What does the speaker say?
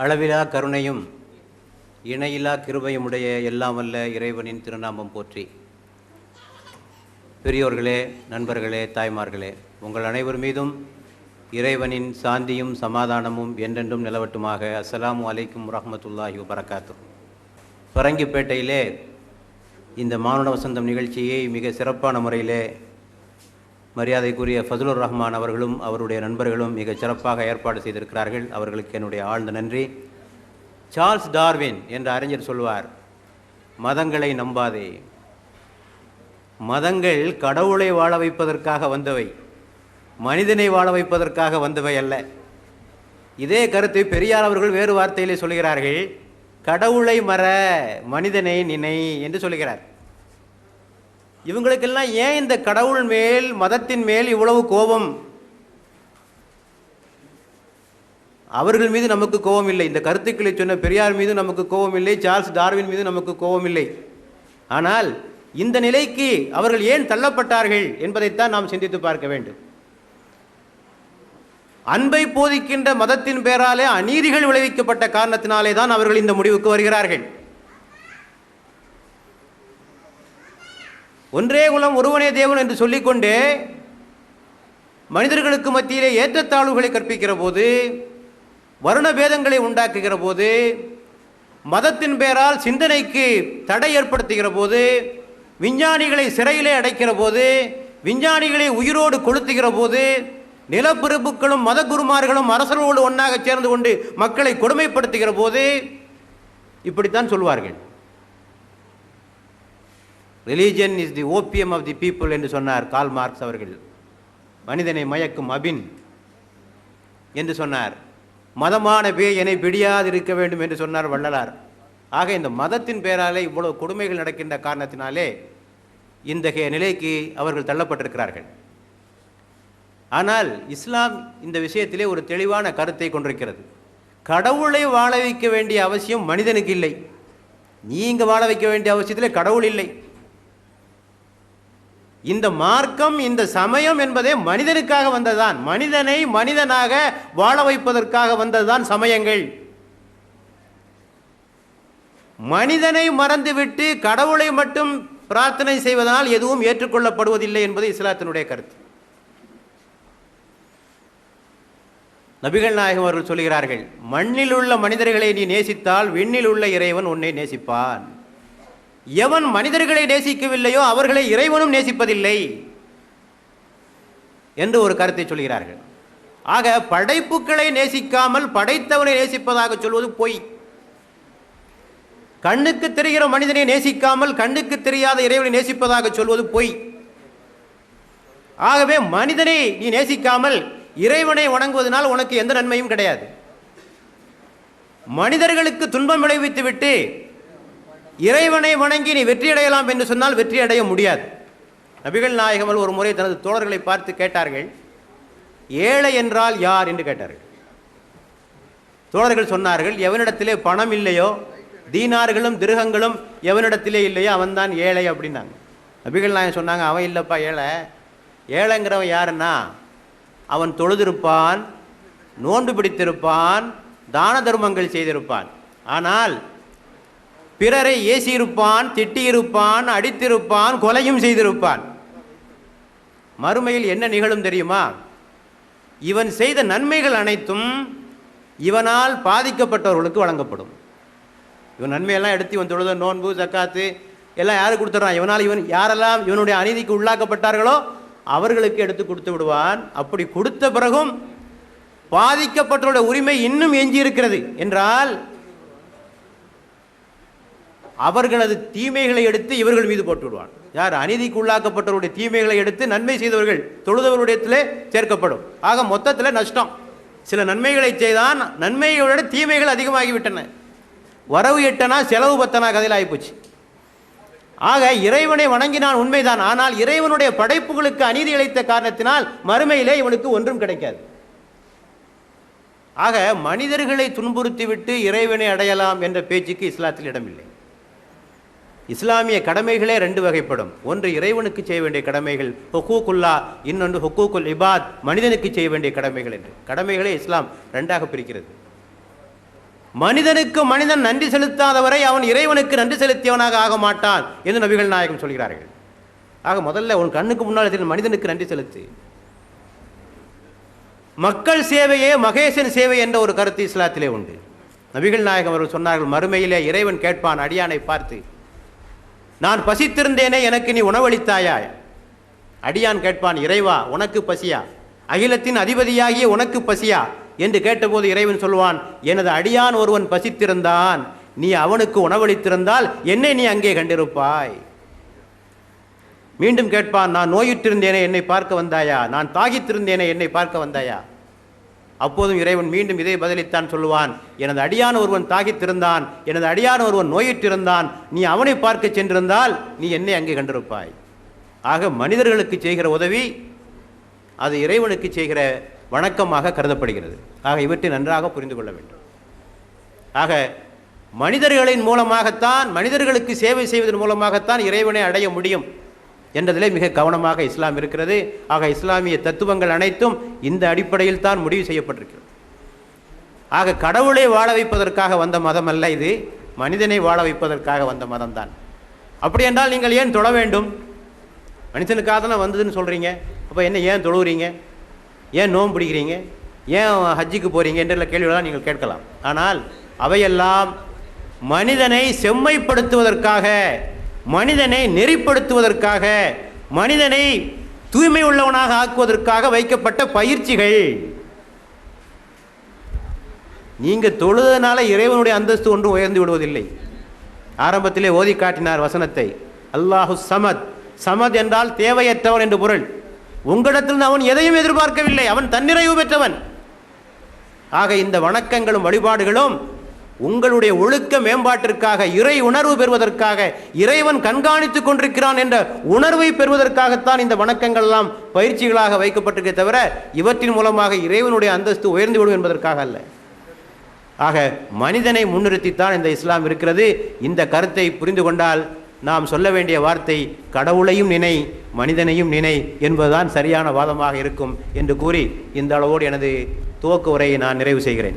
அளவிலா கருணையும் இணையில்லா கிருபையுமுடைய எல்லாம் வல்ல இறைவனின் திருநாமம் போற்றி. பெரியோர்களே, நண்பர்களே, தாய்மார்களே, உங்கள் அனைவர் மீதும் இறைவனின் சாந்தியும் சமாதானமும் என்றென்றும் நிலவட்டுமாக. அஸ்ஸலாமு அலைக்கும் வரஹ்மத்துல்லாஹி வபரகாத்துஹு. பரங்கிப்பேட்டையிலே இந்த மானுட வசந்தம் நிகழ்ச்சியை மிக சிறப்பான முறையிலே மரியாதைக்குரிய ஃபதுலுர் ரஹ்மான் அவர்களும் அவருடைய நண்பர்களும் மிக சிறப்பாக ஏற்பாடு செய்திருக்கிறார்கள். அவர்களுக்கு என்னுடைய ஆழ்ந்த நன்றி. சார்ல்ஸ் டார்வின் என்ற அறிஞர் சொல்வார், மதங்களை நம்பாதே, மதங்கள் கடவுளை வாழ வைப்பதற்காக வந்தவை, மனிதனை வாழ வைப்பதற்காக வந்தவை அல்ல. இதே கருத்தை பெரியார் அவர்கள் வேறு வார்த்தையிலே சொல்கிறார்கள், கடவுளை மற மனிதனை நினை என்று சொல்கிறார். இவங்களுக்கெல்லாம் ஏன் இந்த கடவுள் மேல், மதத்தின் மேல் இவ்வளவு கோபம்? அவர்கள் மீது நமக்கு கோபம் இல்லை. இந்த கருத்துக்களை சொன்ன பெரியார் மீது நமக்கு கோபம் இல்லை, சார்ல்ஸ் டார்வின் மீது நமக்கு கோபம் இல்லை. ஆனால் இந்த நிலைக்கு அவர்கள் ஏன் தள்ளப்பட்டார்கள் என்பதைத்தான் நாம் சிந்தித்து பார்க்க வேண்டும். அன்பை போதிக்கின்ற மதத்தின் பேராலே அநீதிகள் விளைவிக்கப்பட்ட காரணத்தினாலே தான் அவர்கள் இந்த முடிவுக்கு வருகிறார்கள். ஒன்றே குலம் ஒருவனே தேவன் என்று சொல்லிக்கொண்டே மனிதர்களுக்கு மத்தியிலே ஏற்றத்தாழ்வுகளை கற்பிக்கிற போது, வருண பேதங்களை உண்டாக்குகிற போது, மதத்தின் பேரால் சிந்தனைக்கு தடை ஏற்படுத்துகிற போது, விஞ்ஞானிகளை சிறையிலே அடைக்கிற போது, விஞ்ஞானிகளை உயிரோடு கொளுத்துகிற போது, நிலப்பிரபுக்களும் மத குருமார்களும் அரசர்களோடு ஒன்றாக சேர்ந்து கொண்டு மக்களை கொடுமைப்படுத்துகிற போது இப்படித்தான் சொல்வார்கள். Religion is the opium of the people என்று சொன்னார் கார்ல் மார்க்ஸ் அவர்கள். மனிதனை மயக்கும் அபின் என்று சொன்னார். மதமான பேய் என்னை பிடியாது இருக்க வேண்டும் என்று சொன்னார் வள்ளலார். ஆக இந்த மதத்தின் பேராலே இவ்வளவு கொடுமைகள் நடக்கின்ற காரணத்தினாலே இத்தகைய நிலைக்கு அவர்கள் தள்ளப்பட்டிருக்கிறார்கள். ஆனால் இஸ்லாம் இந்த விஷயத்திலே ஒரு தெளிவான கருத்தை கொண்டிருக்கிறது. கடவுளை வாழ வைக்க வேண்டிய அவசியம் மனிதனுக்கு இல்லை. நீங்க வாழ வைக்க வேண்டிய அவசியத்திலே கடவுள் இல்லை. இந்த மார்க்கம், இந்த சமயம் என்பதே மனிதனுக்காக வந்ததுதான். மனிதனை மனிதனாக வாழ வைப்பதற்காக வந்ததுதான் சமயங்கள். மனிதனை மறந்துவிட்டு கடவுளை மட்டும் பிரார்த்தனை செய்வதனால் எதுவும் ஏற்றுக்கொள்ளப்படுவதில்லை என்பது இஸ்லாத்தினுடைய கருத்து. நபிகள் நாயகம் அவர்கள் சொல்கிறார்கள், மண்ணில் உள்ள மனிதர்களை நீ நேசித்தால் விண்ணில் உள்ள இறைவன் உன்னை நேசிப்பான். எவன் மனிதர்களை நேசிக்கவில்லையோ அவர்களை இறைவனும் நேசிப்பதில்லை என்று ஒரு கருத்தை சொல்கிறார்கள். ஆக படைப்புகளை நேசிக்காமல் படைத்தவனை நேசிப்பதாக சொல்வது பொய். கண்ணுக்கு தெரிகிற மனிதனை நேசிக்காமல் கண்ணுக்கு தெரியாத இறைவனை நேசிப்பதாக சொல்வது பொய். ஆகவே மனிதனை நீ நேசிக்காமல் இறைவனை வணங்குவதனால் உனக்கு எந்த நன்மையும் கிடையாது. மனிதர்களுக்கு துன்பம் விளைவித்து விட்டு இறைவனை வணங்கி நீ வெற்றி அடையலாம் என்று சொன்னால் வெற்றி அடைய முடியாது. நபிகள் நாயகம் ஒரு முறை தனது தோழர்களை பார்த்து கேட்டார்கள், ஏழை என்றால் யார் என்று கேட்டார்கள். தோழர்கள் சொன்னார்கள், எவனிடத்திலே பணம் இல்லையோ, தீனார்களும் திருகங்களும் எவனிடத்திலே இல்லையோ அவன்தான் ஏழை அப்படின்னாங்க. நபிகள் நாயகம் சொன்னாங்க, அவன் இல்லைப்பா ஏழை. ஏழைங்கிறவன் யாருன்னா, அவன் தொழுதிருப்பான், நோன்பு பிடித்திருப்பான், தான தர்மங்கள் செய்திருப்பான், ஆனால் பிறரை ஏசியிருப்பான், திட்டியிருப்பான், அடித்திருப்பான், கொலையும் செய்திருப்பான். மறுமையில் என்ன நிகழும் தெரியுமா? இவன் செய்த நன்மைகள் அனைத்தும் இவனால் பாதிக்கப்பட்டவர்களுக்கு வழங்கப்படும். இவன் நன்மையெல்லாம் எடுத்து இவன் தொழுத நோன்பு ஜக்காத்து எல்லாம் யாருக்கு கொடுத்துட்றான்? இவன் யாரெல்லாம் இவனுடைய அநீதிக்கு உள்ளாக்கப்பட்டார்களோ அவர்களுக்கு எடுத்து கொடுத்து விடுவான். அப்படி கொடுத்த பிறகும் பாதிக்கப்பட்டவருடைய உரிமை இன்னும் எஞ்சி இருக்கிறது என்றால் அவர்களது தீமைகளை எடுத்து இவர்கள் மீது போட்டு விடுவான். யார்? அநீதிக்கு உள்ளாக்கப்பட்டவருடைய தீமைகளை எடுத்து நன்மை செய்தவர்கள் தொழுதவருடையத்திலே சேர்க்கப்படும். ஆக மொத்தத்தில் நஷ்டம். சில நன்மைகளை செய்தான், நன்மைகளோட தீமைகள் அதிகமாகிவிட்டன. வரவு எட்டனா செலவு பத்தனா கதையில் ஆகிப்போச்சு. ஆக இறைவனை வணங்கினான் உண்மைதான், ஆனால் இறைவனுடைய படைப்புகளுக்கு அநீதி இழைத்த காரணத்தினால் மறுமையிலே இவனுக்கு ஒன்றும் கிடைக்காது. ஆக மனிதர்களை துன்புறுத்திவிட்டு இறைவனை அடையலாம் என்ற பேச்சுக்கு இஸ்லாத்தில் இடமில்லை. இஸ்லாமிய கடமைகளே ரெண்டு வகைப்படும். ஒன்று இறைவனுக்கு செய்ய வேண்டிய கடமைகள் ஹுக்கூக்குல்லா, இன்னொன்று ஹுக்கூக்குல் இபாத், மனிதனுக்கு செய்ய வேண்டிய கடமைகள் என்று. கடமைகளே இஸ்லாம் ரெண்டாக பிரிக்கிறது. மனிதனுக்கு மனிதன் நன்றி செலுத்தாதவரை அவன் இறைவனுக்கு நன்றி செலுத்தியவனாக ஆக மாட்டான் என்று நபிகள் நாயகம் சொல்கிறார்கள். ஆக முதல்ல உன் கண்ணுக்கு முன்னால் மனிதனுக்கு நன்றி செலுத்து. மக்கள் சேவையே மகேசன் சேவை என்ற ஒரு கருத்து இஸ்லாத்திலே உண்டு. நபிகள் நாயகம் அவர்கள் சொன்னார்கள், மறுமையிலே இறைவன் கேட்பான் அடியானை பார்த்து, நான் பசித்திருந்தேனே எனக்கு நீ உணவளித்தாயா? அடியான் கேட்பான், இறைவா உனக்கு பசியா? அகிலத்தின் அதிபதியாகிய உனக்கு பசியா என்று கேட்டபோது இறைவன் சொல்வான், எனது அடியான் ஒருவன் பசித்திருந்தான், நீ அவனுக்கு உணவளித்திருந்தால் என்னை நீ அங்கே கண்டிருப்பாய். மீண்டும் கேட்பான், நான் நோயுற்றிருந்தேனே என்னை பார்க்க வந்தாயா? நான் தாகித்திருந்தேனே என்னை பார்க்க வந்தாயா? அப்போதும் இறைவன் மீண்டும் இதை பதிலித்தான் சொல்லுவான், எனது அடியான் ஒருவன் தாகித்திருந்தான், எனது அடியான் ஒருவன் நோயுற்றிருந்தான், நீ அவனை பார்க்க சென்றிருந்தால் நீ என்னை அங்கே கண்டிருப்பாய். ஆக மனிதர்களுக்கு செய்கிற உதவி அது இறைவனுக்கு செய்கிற வணக்கமாக கருதப்படுகிறது. ஆக இவற்றை நன்றாக புரிந்து கொள்ள வேண்டும். ஆக மனிதர்களின் மூலமாகத்தான், மனிதர்களுக்கு சேவை செய்வதன் மூலமாகத்தான் இறைவனை அடைய முடியும் என்றதிலே மிக கவனமாக இஸ்லாம் இருக்கிறது. ஆக இஸ்லாமிய தத்துவங்கள் அனைத்தும் இந்த அடிப்படையில் தான் முடிவு செய்யப்பட்டிருக்கிறது. ஆக கடவுளை வாழ வைப்பதற்காக வந்த மதம் அல்ல இது, மனிதனை வாழ வைப்பதற்காக வந்த மதம் தான். அப்படி என்றால் நீங்கள் ஏன் தொழ வேண்டும்? மனுஷனுக்காக தானே வந்ததுன்னு சொல்கிறீங்க, அப்போ என்ன ஏன் தொழுகிறீங்க, ஏன் நோன்பு பிடிக்கிறீங்க, ஏன் ஹஜ்ஜுக்கு போகிறீங்க என்ற கேள்விகளாக நீங்கள் கேட்கலாம். ஆனால் அவையெல்லாம் மனிதனை செம்மைப்படுத்துவதற்காக, மனிதனை நெறிப்படுத்துவதற்காக, மனிதனை தூய்மை உள்ளவனாக ஆக்குவதற்காக வைக்கப்பட்ட பயிற்சிகள். நீங்கள் தொழுதனால இறைவனுடைய அந்தஸ்து ஒன்றும் உயர்ந்து விடுவதில்லை. ஆரம்பத்திலே ஓதி காட்டினார் வசனத்தை, அல்லாஹு சமத். சமத் என்றால் தேவையற்றவன் என்று பொருள். உங்களிடத்தில் அவன் எதையும் எதிர்பார்க்கவில்லை, அவன் தன்னிறைவு பெற்றவன். ஆக இந்த வணக்கங்களும் வழிபாடுகளும் உங்களுடைய ஒழுக்க மேம்பாட்டிற்காக, இறை உணர்வு பெறுவதற்காக, இறைவன் கண்காணித்துக் கொண்டிருக்கிறான் என்ற உணர்வை பெறுவதற்காகத்தான் இந்த வணக்கங்கள் எல்லாம் பயிற்சிகளாக வைக்கப்பட்டிருக்கே தவிர இவற்றின் மூலமாக இறைவனுடைய அந்தஸ்து உயர்ந்துவிடும் என்பதற்காக அல்ல. ஆக மனிதனை முன்னிறுத்தித்தான் இந்த இஸ்லாம் இருக்கிறது. இந்த கருத்தை புரிந்து கொண்டால் நாம் சொல்ல வேண்டிய வார்த்தை கடவுளையும் நினை மனிதனையும் நினை என்பதுதான் சரியான வாதமாக இருக்கும் என்று கூறி இந்த அளவோடு எனது துவக்க உரையை நான் நிறைவு செய்கிறேன்.